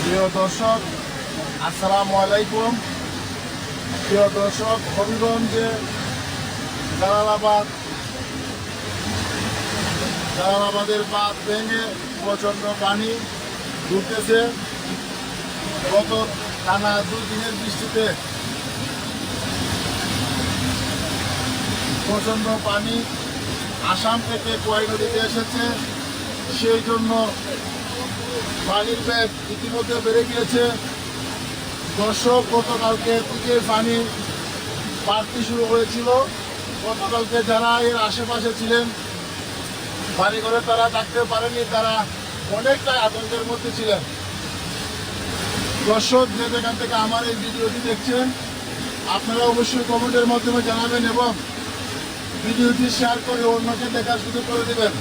প্রিয় দর্শক, আসসালামু আলাইকুম। প্রিয় দর্শক, হবিগঞ্জে জালালাবাদের বাঁধ ভেঙে প্রচণ্ড পানি ঢুকতেছে। গত টানা 2 দিনের বৃষ্টিতে প্রচণ্ড পানি আসাম থেকে কোয়াই নদীতে এসেছে, সেই জন্য পানির বেগ ইতিমধ্যে বেড়ে গিয়েছে। দর্শক, গতকালকে থেকে পানি বাড়তে শুরু হয়েছিল। গতকালকে যারা এর আশেপাশে ছিলেন, বাড়িঘরে তারা থাকতে পারেনি, তারা অনেকটা আতঙ্কের মধ্যে ছিলেন। দর্শক, যে যেখান থেকে আমার এই ভিডিওটি দেখছেন, আপনারা অবশ্যই কমেন্টের মাধ্যমে জানাবেন এবং ভিডিওটি শেয়ার করে অন্যকে দেখার সুযোগ করে দেবেন।